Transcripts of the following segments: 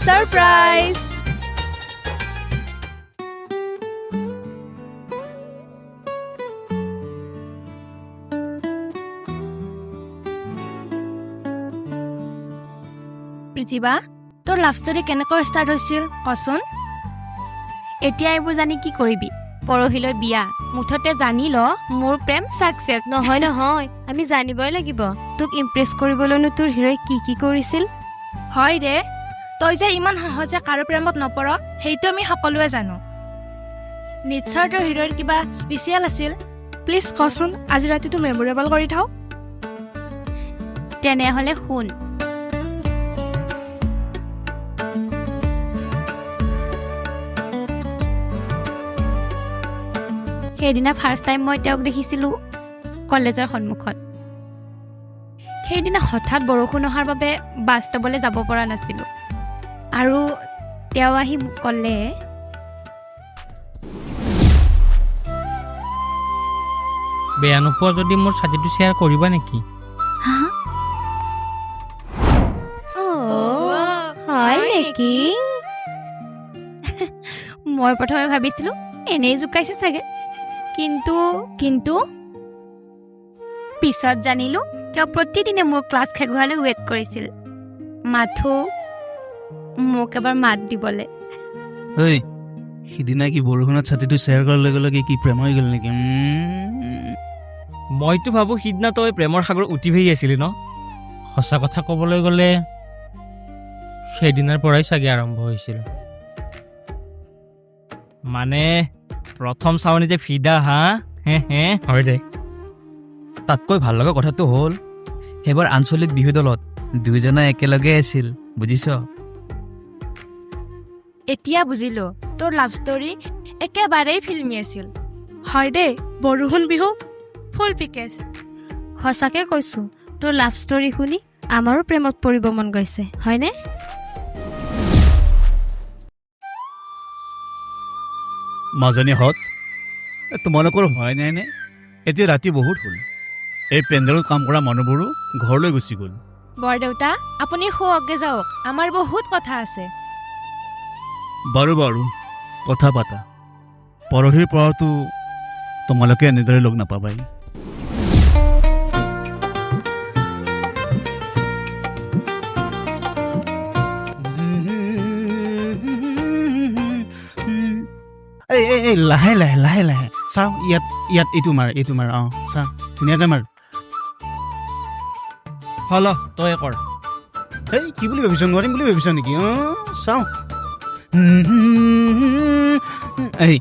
Surprise প্ৰীতিবা তোৰ love story কেনেকৈ start হৈছিল কচোন এতিয়া এইবোৰ জানি কি কৰিবি পৰহিলৈ বিয়া মুঠতে জানি ল মোৰ প্ৰেম সাকসেস নহয় নহয় আমি জানিবই লাগিব তোক ইমপ্ৰেছ কৰিবলৈনো তোৰ হিৰোই কি কৰিছিল হয় ৰে তই যে ইমান সহজে কাৰো প্ৰেমত নপৰ সেইটো আমি সকলোৱে জানো নিশ্চয় তোৰ হিৰোৰ কিবা স্পেচিয়েল আছিল প্লিজ কচোন আজি ৰাতিটো মেমৰেবল কৰি থাও তেনেহলে শুন সেইদিনা ফাৰ্ষ্ট টাইম মই তেওঁক দেখিছিলোঁ কলেজৰ সন্মুখত সেইদিনা হঠাৎ বৰষুণ অহাৰ বাবে বাস্তৱলৈ যাব পৰা নাছিলোঁ আৰু তেওঁ আহি ক'লে বেয়া নোপোৱা যদি মোৰ ছাতিটো শ্বেয়াৰ কৰিবা নেকি হয় নেকি মই প্ৰথমে ভাবিছিলোঁ এনেই জোকাইছে চাগে কিন্তু পিছত জানিলোঁ তেওঁ প্ৰতিদিনে মোৰ ক্লাছ শেষ হোৱালৈ ৱেইট কৰিছিল মোক এবাৰ মাত দিবলৈ ঐ সিদিনা কি বৰষুণত ছাতিটো শ্বেয়াৰ কৰাৰ লগে লগে কি প্ৰেম হৈ গ'ল নেকি মইতো ভাবোঁ সিদিনা তই প্ৰেমৰ সাগৰ উঠি ভাহি আছিলি ন সঁচা কথা ক'বলৈ গ'লে সেইদিনাৰ পৰাই চাগে আৰম্ভ হৈছিল মানে প্ৰথম চাৱনি যে ফিদা হা হে হয় দে তাতকৈ ভাল লগা কথাটো হ'ল সেইবাৰ আঞ্চলিক বিহু দলত দুয়োজনে একেলগে আছিল বুজিছ এতিয়া বুজিলো তোৰ লাভ ষ্টৰী একেবাৰেই ফিল্মি আছিল হয় দেই বৰষুণ বিহু ফুল পিকেজ সঁচাকে কৈছোঁ তোৰ লাভ ষ্টৰী শুনি আমাৰো প্ৰেমত পৰিব মন গৈছে হয়নে মাজনীহঁত তোমালোকৰ ভয় নাই নে এতিয়া ৰাতি বহুত হ'ল এই পেণ্ডেলত কাম কৰা মানুহবোৰো ঘৰলৈ গুচি গ'ল বৰদেউতা আপুনি শুৱকে যাওক আমাৰ বহুত কথা আছে বাৰু কথা পাতা পৰহিৰ পৰাতো তোমালোকে এনেদৰে লগ নাপাবাই এই লাহে লাহে চাওঁ ইয়াত এইটো মাৰ অঁ চা ধুনীয়াকৈ মাৰ হল তই কৰ এই কি বুলি ভাবিছ নোৱাৰিম বুলি ভাবিছ নেকি অঁ চাওঁ এই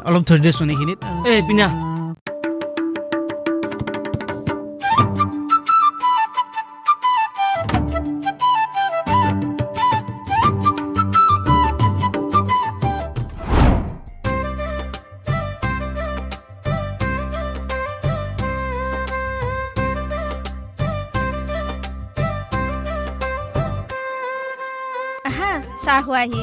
অলপ ধৰি দেচোন এইখিনিত এই পিনা চাহ হোৱাহি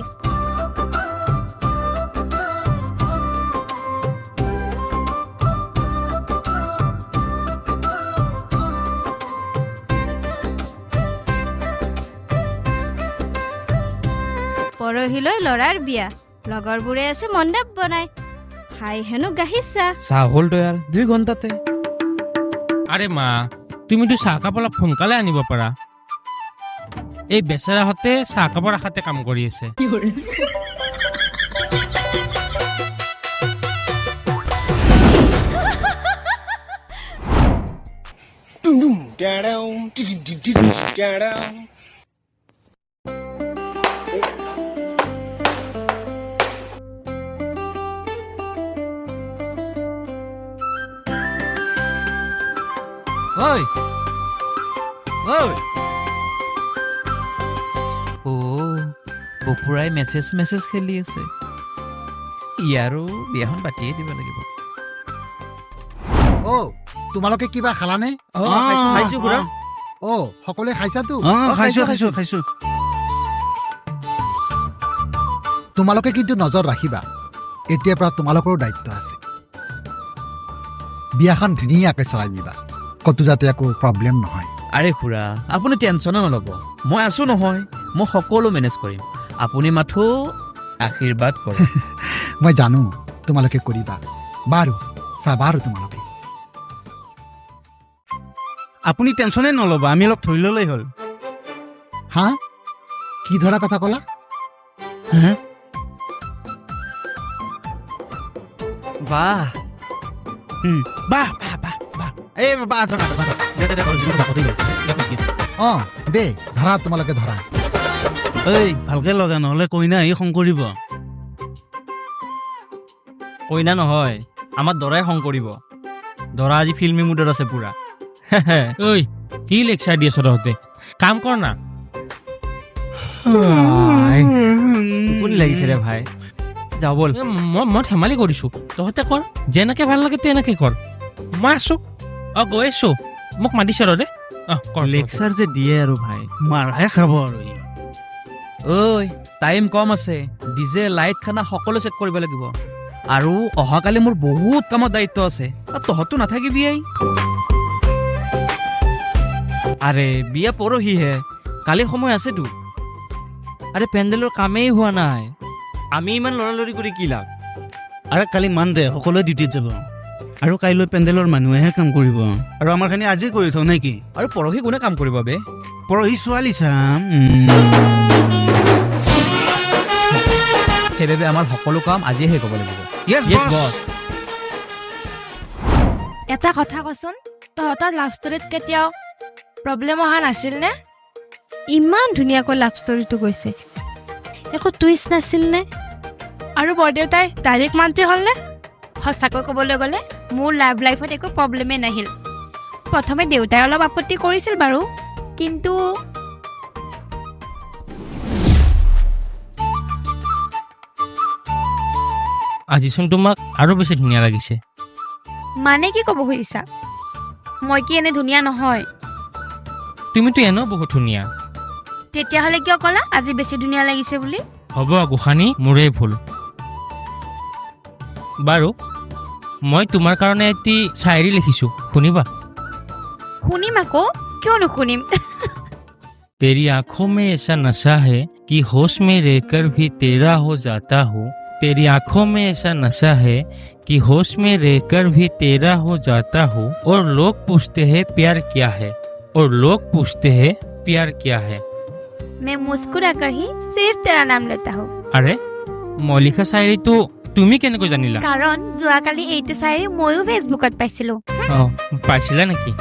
পৰহিলৈ ল'ৰাৰ বিয়া লগৰবোৰে আছে মণ্ডপ বনাই খাই হেনো গাখীৰ চাহ হ'ল তৈয়াৰ 2 ঘণ্টাতে আৰে মা তুমিতো চাহকাপ অলপ সোনকালে আনিব পাৰা এই বেচেৰাহঁতে চাহকাপৰ আশাতে কাম কৰি আছে ঐ বপুৰাই মেছেজ খেলি আছে ইয়াৰো বিয়াখন পাতিয়ে দিব লাগিব তোমালোকে কিবা খালানে সকলোৱে খাইছাতো খাইছো তোমালোকে কিন্তু নজৰ ৰাখিবা এতিয়াৰ পৰা তোমালোকৰো দায়িত্ব আছে বিয়াখন ধুনীয়াকৈ চলাই দিবা কতো যাতে একো প্ৰব্লেম নহয় আৰে খুৰা আপুনি টেনশ্যনে নল'ব মই আছো নহয় মই সকলো মেনেজ কৰিম আপুনি মাথো আশীৰ্বাদ কৰক মই জানো তোমালোকে কৰিবা বাৰু চাবা আৰু তোমালোকে আপুনি টেনশ্যনে নল'ব আমি অলপ ধৰি ল'লেই হ'ল হা কি ধৰা কথা ক'লা হে বাহ বাহ বাহ বাহ বাহ এই বাহ ধৰা ধৰা অঁ দে ধৰা তোমালোকে ধৰা এই ভালকে লগা নহ'লে কইনা আহি খং কৰিব কইনা নহয় আমাৰ দৰাই খং কৰিব দৰা আজি ফিল্মি মুডত আছে পুৰা ঐ কি লেকচাৰ দি আছ তহঁতে কাম কৰ না টোপনি লাগিছে ৰে ভাই যাওঁ ব'ল এ, মই ধেমালি কৰিছোঁ তহঁতে কৰ যেনেকে ভাল লাগে তেনেকে কৰ মই আছোঁ অঁ গৈ আছোঁ মোক মাতিছে ৰ দে অঁ কৰ লেকচাৰ যে দিয়ে আৰু ভাই মাৰহে খাব আৰু ই। ঐ টাইম কম আছে ডিজে লাইট খানা সকলো চেক কৰিব লাগিব আৰু অহাকালি মোৰ বহুত কামত দায়িত্ব আছে তহঁতো নাথাকিবি আই আৰে বিয়া পৰহিহে কালি সময় আছেতো আৰে পেণ্ডেলৰ কামেই হোৱা নাই আমি ইমান লৰালৰি কৰি কি লাভ আৰে কালি মান দে সকলোৱে ডিউটিত যাব আৰু কাইলৈ পেণ্ডেলৰ মানুহেহে কাম কৰিব আৰু আমাৰখিনি আজি কৰি থওঁ নে কি আৰু পৰহি কোনে কাম কৰিব বে পৰহি ছোৱালী চাম সেইবাবে আমাৰ সকলো কাম আজিয়ে শেষ হ'ব লাগিব Yes, Yes, boss. boss. এটা কথা কচোন তহঁতৰ লাভ ষ্টৰীত কেতিয়াও প্ৰব্লেম অহা নাছিল নে ইমান ধুনীয়াকৈ লাভ ষ্টৰিটো গৈছে একো টুইষ্ট নাছিল নে আৰু বৰদেউতাই ডাইৰেক্ট মান্তি হ'লনে সঁচাকৈ ক'বলৈ গ'লে মোৰ লাভ লাইফত একো প্ৰব্লেমেই নাহিল প্ৰথমে দেউতাই অলপ আপত্তি কৰিছিল বাৰু কিন্তু আজিচোন তোমাক আৰু বেছি ধুনীয়া লাগিছে মানে কি ক'ব খুজিছা মই কি এনে ধুনীয়া নহয় তুমিতো এনেও বহুত ধুনীয়া তেতিয়াহ'লে কিয় ক'লা আজি বেছি ধুনীয়া লাগিছে বুলি হ'ব গোসানী মোৰেই ভুল বাৰু মই তোমাৰ কাৰণে এটি চায়েৰী লিখিছোঁ শুনিবা শুনিম আকৌ কিয় নুশুনিম तेरी आंखों में ऐसा नशा है कि होश में रहकर भी तेरा हो जाता हूँ तेरी आंखों में ऐसा नशा है कि होश में रहकर भी तेरा हो जाता हूँ और लोग पूछते हैं प्यार क्या है और लोग पूछते हैं प्यार क्या है मैं मुस्कुरा कर ही सिर्फ तेरा नाम लेता हूँ আৰে মই লিখা চায়েৰীটো তুমি কেনেকৈ জানিলা কাৰণ যোৱাকালি এইটো চাই ময়ো ফেচবুকত পাইছিলোঁ অঁ পাইছিলা নেকি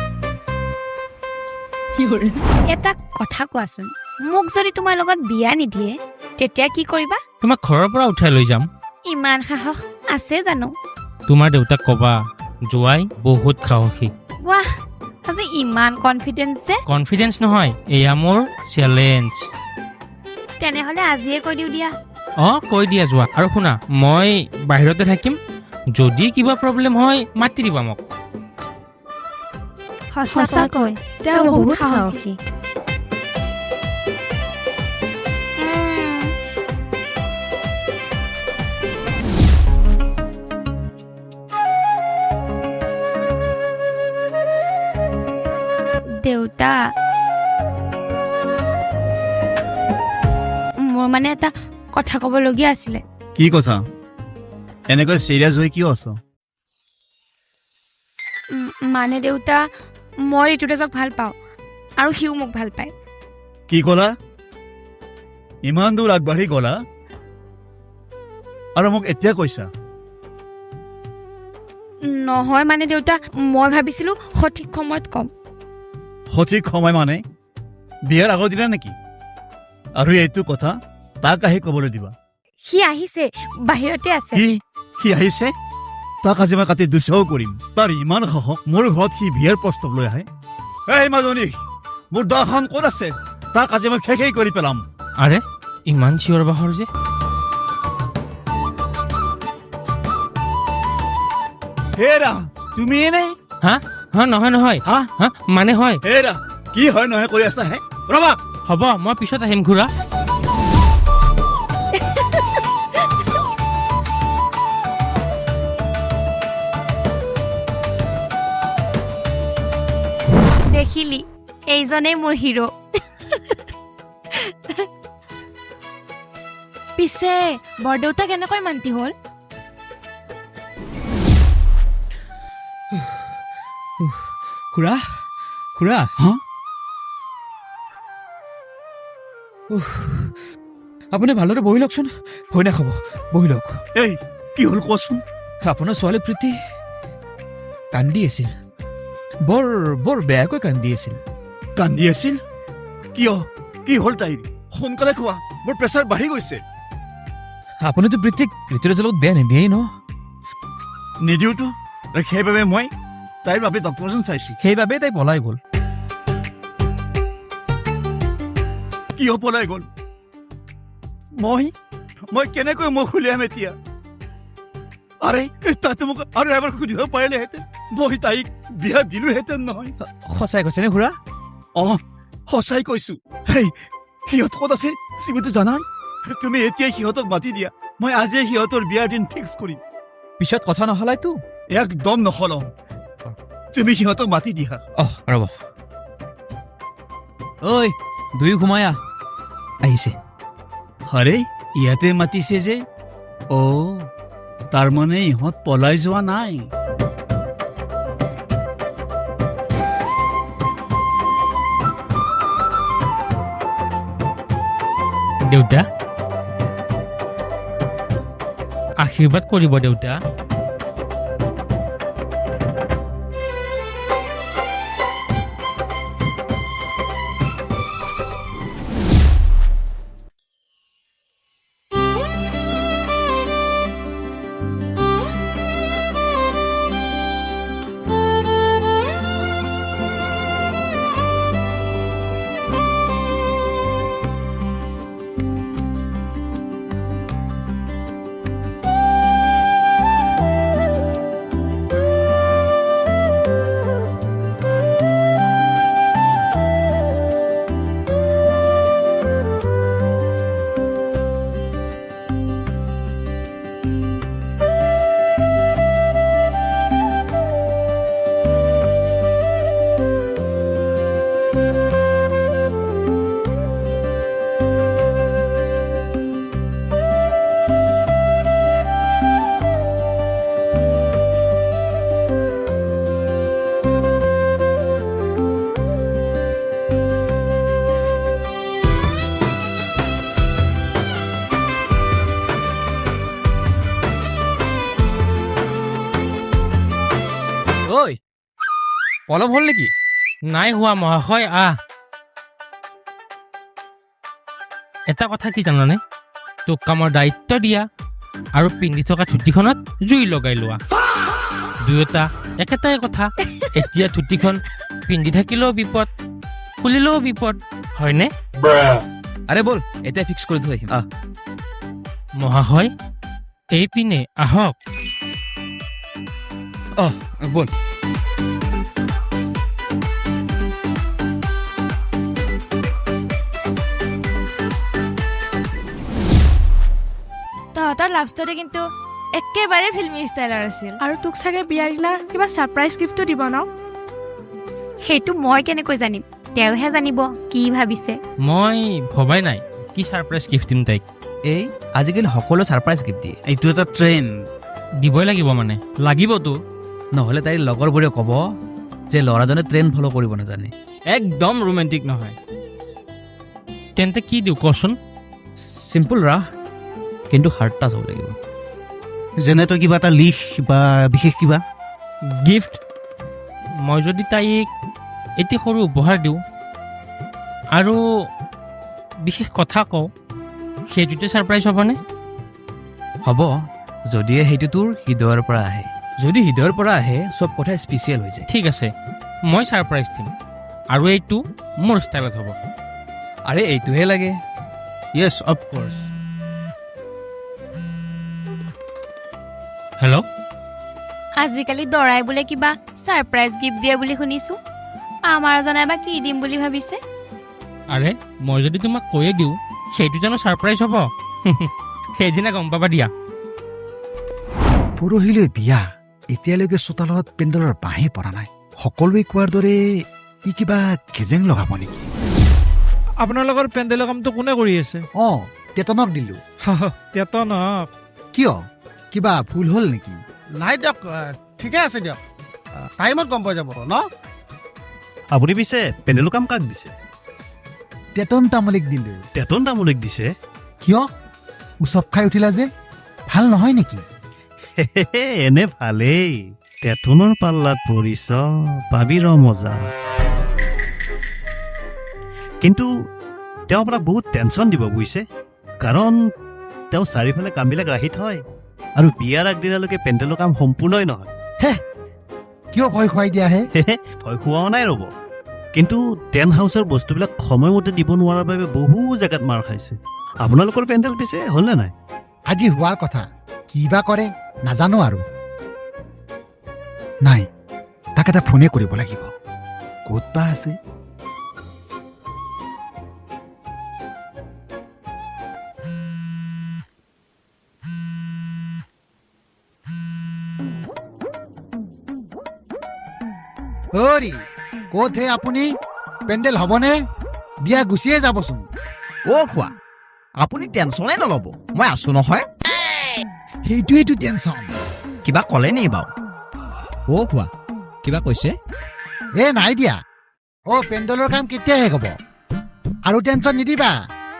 এটা কথা কোৱাচোন মোক যদি তোমাৰ লগত বিয়া নিদিয়ে তেতিয়া কি কৰিবা তোমাক ঘৰৰ পৰা উঠাই লৈ যাম ইমান সাহস আছে জানো তোমাৰ দেউতাক ক'বা জোৱাই বহুত সাহসী ৱাহ আজি ইমান কনফিডেন্স যে কনফিডেন্স নহয় এয়া মোৰ চেলেঞ্জ তেনেহ'লে আজিয়ে কৈ দিওঁ দিয়া অঁ কৈ দিয়া যোৱা আৰু শুনা মই বাহিৰতে থাকিম যদি কিবা প্ৰব্লেম হয় মাতি দিবা মোক সঁচাকৈ তেওঁ বহুত সাহসী দেউতা মোৰ মানে এটা কথা ক'বলগীয়া আছিলে কি কথা এনেকৈ চিৰিয়াছ হৈ কিয় আছ মানে দেউতা মই ঋতুৰাজক ভাল পাওঁ আৰু সিও মোক ভাল পায় কি ক'লা ইমান দূৰ আগবাঢ়ি গ'লা আৰু মোক এতিয়া কৈছা নহয় মানে দেউতা মই ভাবিছিলোঁ সঠিক সময়ত ক'ম সঠিক সময় মানে বিয়াৰ আগৰ দিনা নেকি আৰু এইটো কথা তাক আহি ক'বলৈ দিবা সি আহিছে বাহিৰতে আছে সি আহিছে তাক আজি মই কাটি দুচাও কৰিম তাৰ ইমান সাহস মোৰ ঘৰত সি বিয়াৰ প্ৰস্তাৱ লৈ আহে এই মাজনী মোৰ দহখন ক'ত আছে তাক আজি মই শেষেই কৰি পেলাম আৰে ইমান চিঞৰ বাখৰ যে হেৰা তুমি এনে হা হা নহয় নহয় হা হা মানে হয় হেৰা কি হয় নহয় কৰি আছা হে ৰবা হ'ব মই পিছত আহিম ঘূৰা দেখিলি এইজনেই মোৰ হিৰ' পিছে বৰদেউতা কেনেকৈ মান্তি হ'ল? খুৰা খুৰা হা? আপুনি ভালদৰে বহি লওকচোন। হৈ নাখাব, বহি লওক। এই কি হ'ল কোৱাচোন? আপোনাৰ ছোৱালী প্ৰীতি কান্দি আছিল, বৰ বৰ বেয়াকৈ কান্দি আছিল। কান্দি আছিল? কিয়? কি হ'ল তাইৰ? সোনকালে খোৱা, মোৰ প্ৰেছাৰ বাঢ়ি গৈছে। আপুনিতো প্ৰীতিক ঋতুৰাজৰ লগত বেয়া নিদিয়েই ন? নিদিওঁতো, আৰু সেইবাবে মই তাইৰ বাবে ডক্টৰজন চাইছোঁ। সেইবাবেই তাই পলাই গ'ল। কিয় পলাই গ'ল? মই কেনেকৈ মুখ উলিয়াম এতিয়া? আৰে তাতে মোক আৰু এবাৰ সুধিব পাৰিলেহেঁতেন, মই তাইক বিয়া দিলোহেঁতেন নহয়। সঁচাই কৈছেনে খুৰা? অঁ, সঁচাই কৈছো। হেই, সিহঁত ক'ত আছে তুমিতো জানাই। তুমি এতিয়াই সিহঁতক মাতি দিয়া, মই আজিয়ে সিহঁতৰ বিয়াৰ দিন ফিক্স কৰিম। পিছত কথা নহলাইতো? একদম নসলাও, তুমি সিহঁতক মাতি দিয়া। ৰ'ব। ঐ দুয়ো ঘুমাই আহ। আহিছে। আৰে ইয়াতে মাতিছে যে? অ' তাৰমানে ইহঁত পলাই যোৱা নাই। দেউতা, আশীৰ্বাদ কৰিব দেউতা। ঐ পলম হ'ল নেকি? নাই হোৱা মহাশয়, এটা কথা কি জানানে? তোক কামৰ দায়িত্ব দিয়া আৰু পিন্ধি থকা ধুতিখনত জুই লগাই লোৱা, দুয়োটা একেটাই কথা। এতিয়া ধুতিখন পিন্ধি থাকিলেও বিপদ, খুলিলেও বিপদ, হয়নে? আৰে ব'ল এতিয়া ফিক্স কৰি থৈ আহিম। মহাশয় এইপিনে আহক। ব'ল। তহঁতৰ লাভ ষ্টৰী কিন্তু একেবাৰে ফিল্মি ষ্টাইলৰ আছিল। আৰু তোক চাগে বিয়াৰ দিনা কিবা ছাৰপ্ৰাইজ গিফ্টটো দিব ন? সেইটো মই কেনেকৈ জানিম? তেওঁহে জানিব কি ভাবিছে। মই ভবাই নাই কি ছাৰপ্ৰাইজ গিফ্ট দিম তাইক। এই আজিকালি সকলো ছাৰপ্ৰাইজ গিফ্ট দিয়ে, এইটো এটা ট্ৰেণ্ড। দিবই লাগিব, মানে লাগিবতো। নহ'লে তাইৰ লগৰবোৰে ক'ব যে ল'ৰাজনে ট্ৰেণ্ড ফ'ল' কৰিব নাজানে। একদম ৰোমেণ্টিক নহয়। তেন্তে কি দিওঁ কচোন? চিম্পুল ৰাহ, কিন্তু হাৰ্ড টাচ হ'ব লাগিব। যেনে তই কিবা এটা লিখ বা বিশেষ কিবা। গিফ্ট মই যদি তাইক এটি সৰু উপহাৰ দিওঁ আৰু বিশেষ কথা কওঁ, সেইটোতে ছাৰপ্ৰাইজ হ'বনে? হ'ব, যদিহে সেইটো তোৰ হৃদয়ৰ পৰা আহে। যদি হৃদয়ৰ পৰা আহে চব কথা স্পেচিয়েল হৈ যায়। ঠিক আছে, মই ছাৰপ্ৰাইজ দিম আৰু এইটো মোৰ ষ্টাইলত হ'ব। আৰে এইটোহে লাগে। য়েছ অফক'ৰ্ছ। হেল্ল', আজিকালি দৰাই বোলে কিবা ছাৰপ্ৰাইজ গিফ্ট দিয়ে বুলি শুনিছোঁ। আমাৰ জনাই বা কি দিম বুলি ভাবিছে? আৰে মই যদি তোমাক কৈয়ে দিওঁ সেইটো জানো ছাৰপ্ৰাইজ হ'ব? সেইদিনা গম পাবা দিয়া। পৰহিলৈ বিয়া, এতিয়ালৈকে চোতালত পেণ্ডেলৰ বাঁহে পৰা নাই। সকলোৱে কোৱাৰ দৰে ই কিবা গেজেং লগাব নেকি? আপোনালোকৰ পেণ্ডেলৰ কামটো কোনে কৰি আছে? তেতনক দিলো। তেতনক কিয় কিবা ভুল হ'ল নেকি? নাই দিয়ক ঠিকে আছে দিয়ক টাইমত গম পোৱা যাব ন। আপুনি পিছে পেণ্ডেলৰ কাম কাক দিছে? তেতন তামুলীক দিলো। তেতন তামোলীক দিছে? কিয় উচপ খাই উঠিলা যে, ভাল নহয় নেকি? এনে ভালেই, তেতনৰ পাল্লাত পৰিছ, পাবি ৰ মজা। কিন্তু তেওঁ আপোনাক বহুত টেনচন দিব বুজিছে, কাৰণ তেওঁ চাৰিওফালে কামবিলাক ৰাখি থয় আৰু বিয়াৰ আগদিনালৈকে পেণ্ডেলৰ কাম সম্পূৰ্ণই নহয়। কিয় ভয় খুৱাই দিয়া হে? ভয় খোৱাও নাই ৰ'ব, কিন্তু টেণ্ট হাউচৰ বস্তুবিলাক সময়মতে দিব নোৱাৰাৰ বাবে বহু জেগাত মাৰ খাইছে। আপোনালোকৰ পেণ্ডেল পিছে হ'লনে নাই? আজি হোৱাৰ কথা, কি বা কৰে নাজানো আৰু। নাই, তাক এটা ফোনে কৰিব লাগিব, ক'ত বা আছে। অৰি ক'ত হে আপুনি? পেণ্ডেল হ'বনে? বিয়া গুচিয়ে যাবচোন। খোৱা আপুনি টেনশ্যনে নল'ব, মই আছো নহয়। সেইটোৱেইটো টেনচন। কিবা ক'লে নি বাৰু? খোৱা কিবা কৈছে? নাই দিয়া। পেণ্ডেলৰ কাম কেতিয়া শেষ হ'ব? আৰু টেনচন নিদিবা,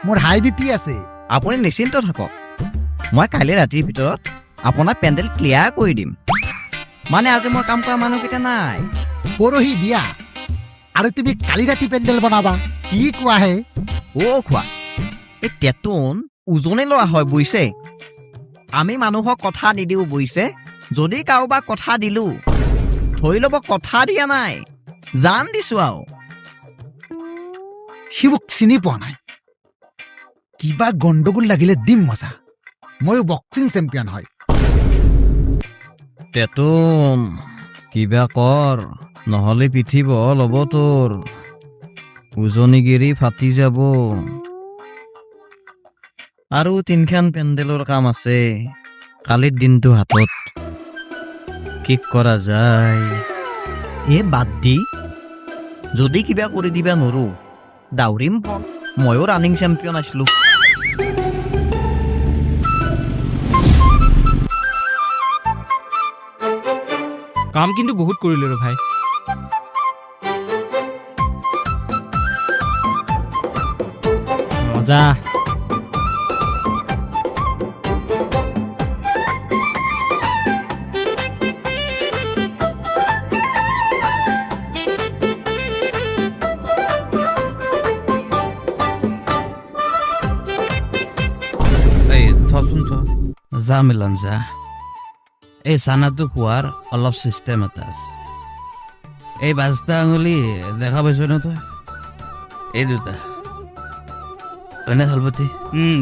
মোৰ হাই BP আছে। আপুনি নিশ্চিন্ত থাকক, মই কাইলৈ ৰাতিৰ ভিতৰত আপোনাৰ পেণ্ডেল ক্লিয়াৰ কৰি দিম। মানে আজি মই কাম কৰা মানুহকেইটা নাই। পৰহি বিয়া আৰু তুমি কালি ৰাতি পেণ্ডেল বনাবা, কি কোৱা হে? খোৱা এই তেতোন ওজনে লোৱা হয় বুজিছে। আমি মানুহক কথা নিদিওঁ বুজিছে। যদি কাৰোবাক কথা দিলো, ধৰি ল'ব কথা দিয়া নাই, জান দিছো আৰু। সি মোক চিনি পোৱা নাই, কিবা গণ্ডগোল লাগিলে দিম মজা। ময়ো বক্সিং চেম্পিয়ন হয়। তেতোন কিবা কৰ, নহ'লে পিঠি বহল হ'ব তোৰ, উজনিগিৰি ফাটি যাব। আৰু তিনখান পেণ্ডেলৰ কাম আছে কালিৰ দিনটো হাতত। কি কৰা যায়? বাদ দি যদি কিবা কৰি দিবা নোৱাৰো, দাউৰিম ফোন, ময়ো ৰানিং চেম্পিয়ন আছিলো। কাম কিন্তু বহুত কৰিলো ৰে ভাই। মজা। থচোন যা মিলন যা। এই চানাটো খোৱাৰ অলপ চিষ্টেম এটা আছে। এই 5টা আঙুলি দেখা পাইছ ন তই? এই দুটা হয়নে থালপতি?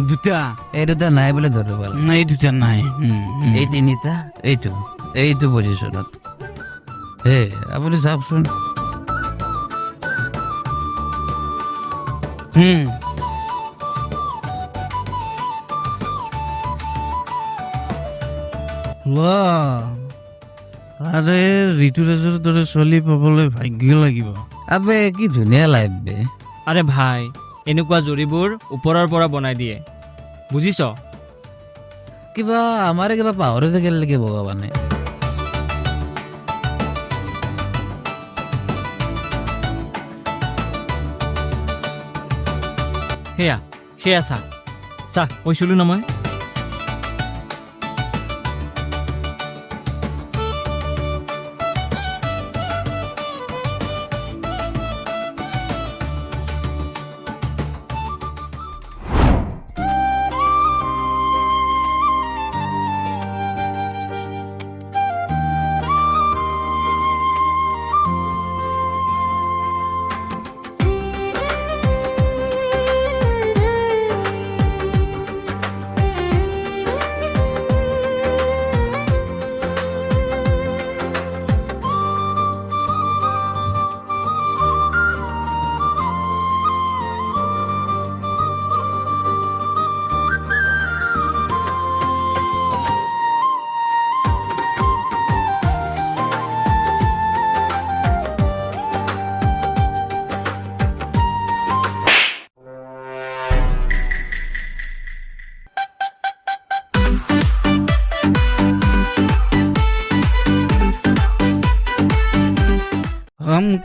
দুটা এই দুটা নাই বোলে ধৰিব লাগে। এই দুটা নাই। এই 3টা এইটো পজিশ্যনত। আপুনি চাওকচোন। আৰে ঋতুৰাজৰ দৰে ছোৱালী পাবলৈ ভাগ্য লাগিব। আবে কি ধুনীয়া লাইফ বে। আৰে ভাই, এনেকুৱা জৰিবোৰ ওপৰৰ পৰা বনাই দিয়ে, বুজিছ? কিবা আমাৰে কিবা পাহৰি থাকিল নেকি ভগৱানে? সেয়া চা কৈছিলো ন মই।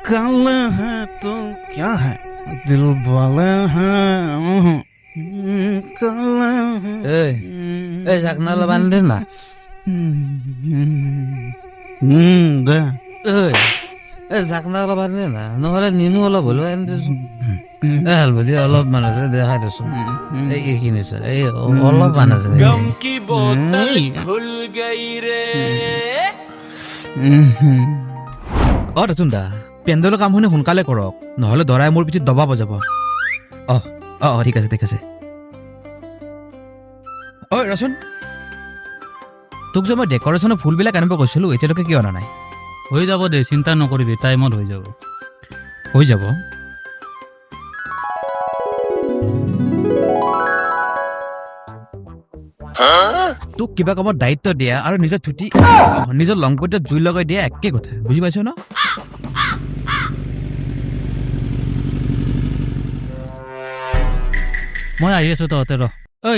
काला है तो क्या है दिल वाले हैं काला है এই ঝাকনা অলপ আনি দে না दे এই ঝাকনা অলপ আনি দে না নহ'লে নিনু অলপ হ'লেও আনি দেচোন হালধি অলপমান আছে দেখাই দেচোন এইখিনি এই অলপমান আছে की बोतल खुल गई रे অ দেচোন দা পেণ্ডেলৰ কামখিনি সোনকালে কৰক নহ'লে দৰাই মোৰ পিঠিত দবা বজাব ঠিক আছে ঠিক আছে ঐ ৰচোন তোক যে মই ডেকৰেশ্যনৰ ফুলবিলাক আনিব কৈছিলোঁ এতিয়ালৈকে কিয় অনা নাই হৈ যাব দে চিন্তা নকৰিবি টাইমত হৈ যাব হৈ যাব তোক কিবা কামত দায়িত্ব দিয়া আৰু নিজৰ ছুটি নিজৰ লংপটত জুই লগাই দিয়া একে কথা বুজি পাইছ ন মই আহি আছো তহঁতে ৰ ঐ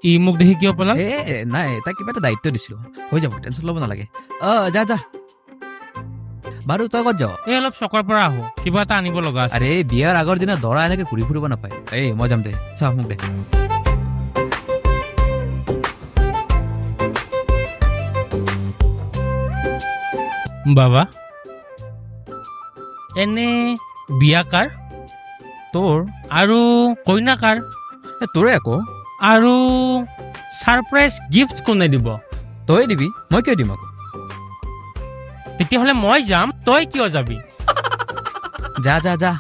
ই মোক দেখি কিয় পলাল নাই তাক কিবা এটা দায়িত্ব দিছিলোঁ হৈ যাব টেনশ্যন ল'ব নালাগে যা যা বাৰু তই ক'ত যাৱ এই অলপ চকৰ পৰা আহো কিবা এটা আনিব লগা আছে আৰে বিয়াৰ আগৰ দিনা দৰা এনেকে ঘূৰি ফুৰিব নাপায় মই যাম দে চা মোক দে বাবা এনে বিয়া কাৰ তোৰ আৰু কইনা কাৰ তোৰে আকৌ আৰু ছাৰপ্ৰাইজ গিফ্ট কোনে দিব তই দিবি মই কিয় দিম আকৌ তেতিয়াহ'লে মই যাম তই কিয় যাবি যা যা যা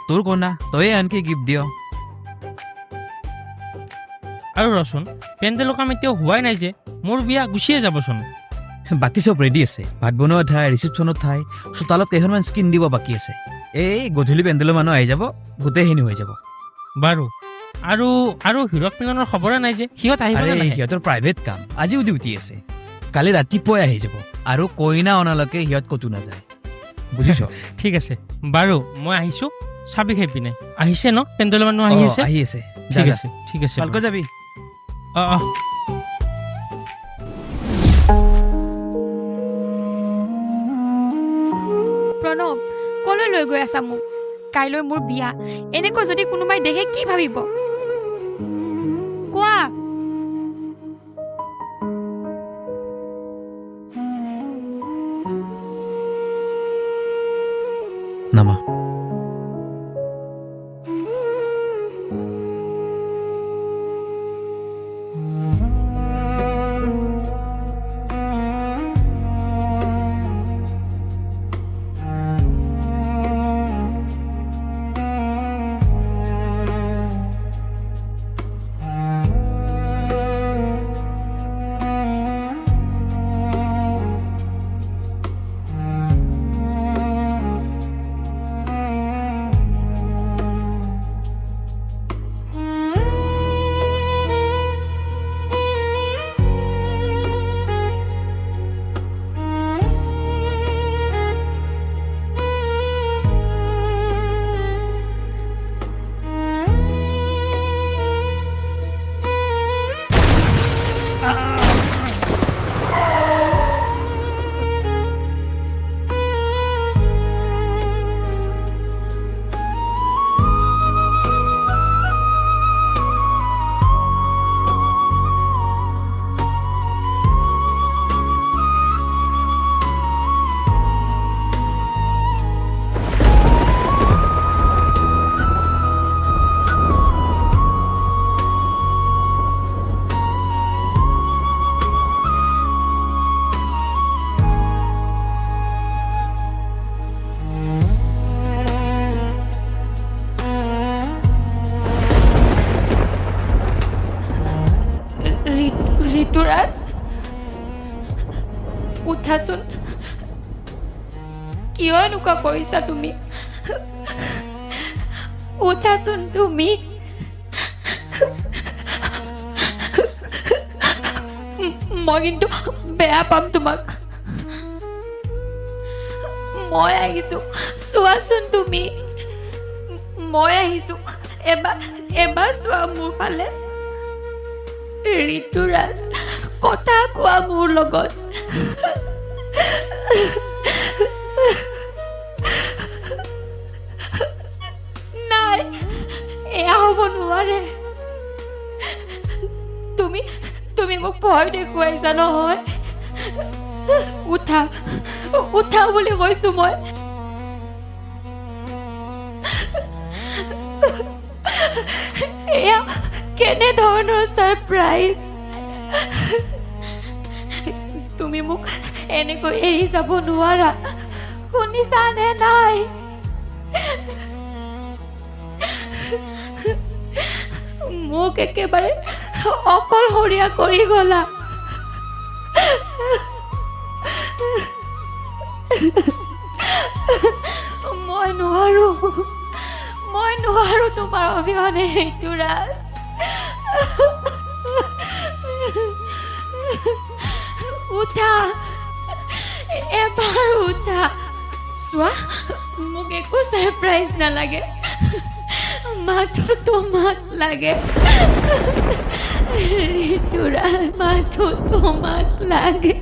তোৰ কইনা তয়ে আনকি গিফ্ট দিয় আৰু ৰচোন পেণ্ডেলৰ কাম এতিয়াও হোৱাই নাই যে মোৰ বিয়া গুচিয়ে যাবচোন বাকী চব ৰেডি আছে ভাত বনোৱা ঠাই ৰিচিপশ্যনত ঠাই চোতালত কেইখনমান স্কিন দিব বাকী আছে এই গধূলি পেণ্ডেলৰ মানুহ আহি যাব গোটেইখিনি হৈ যাব বাৰু আৰু আৰু হিৰক মিলনৰ খবৰে নাই যে সিহঁত আহিব নে নাহে সিহঁতৰ প্ৰাইভেট কাম আজিও ডিউটি আছে কালি ৰাতিপুৱাই আহি যাব আৰু কইনা অনালৈকে সিহঁত ক'তো নাযায় বুজিছ ঠিক আছে বাৰু মই আহিছো চাবি খাই পিনে আহিছে ন পেণ্ডেলৰ মানুহ আহি আছে আহি আছে ঠিক আছে ঠিক আছে ভালকৈ যাবি অঁ প্ৰণৱ কলৈ লৈ গৈ আছা মোক কাইলৈ মোৰ বিয়া এনেকৈ যদি কোনোবাই দেখে কি ভাবিব কোৱা নামা ঋতুৰাজ উঠাচোন কিয় এনেকুৱা কৰিছা তুমি উঠাচোন তুমি মই কিন্তু বেয়া পাম তোমাক মই আহিছো চোৱাচোন তুমি মই আহিছো এবাৰ চোৱা মোৰ ফালে ঋতুৰাজ কথা কোৱা মোৰ লগত নাই, এয়া হ'ব নোৱাৰে। তুমি তুমি মোক ভয় দেখুৱাইছা নহয়। উঠা উঠা বুলি কৈছো মই। এয়া কেনেধৰণৰ ছাৰপ্ৰাইজ। তুমি মোক এনেকৈ এৰি যাব নোৱাৰা, শুনিছানে নাই? মোক একেবাৰে অকলশৰীয়া কৰি গলা। মই নোৱাৰো তোমাৰ অবিহনে ঋতুৰাজ। উঠা, এবাৰ উঠা। চোৱা, মোক একো ছাৰপ্ৰাইজ নালাগে, মাথো তোমাক লাগে। ঋতুৰাজ, মাথো তোমাক লাগে।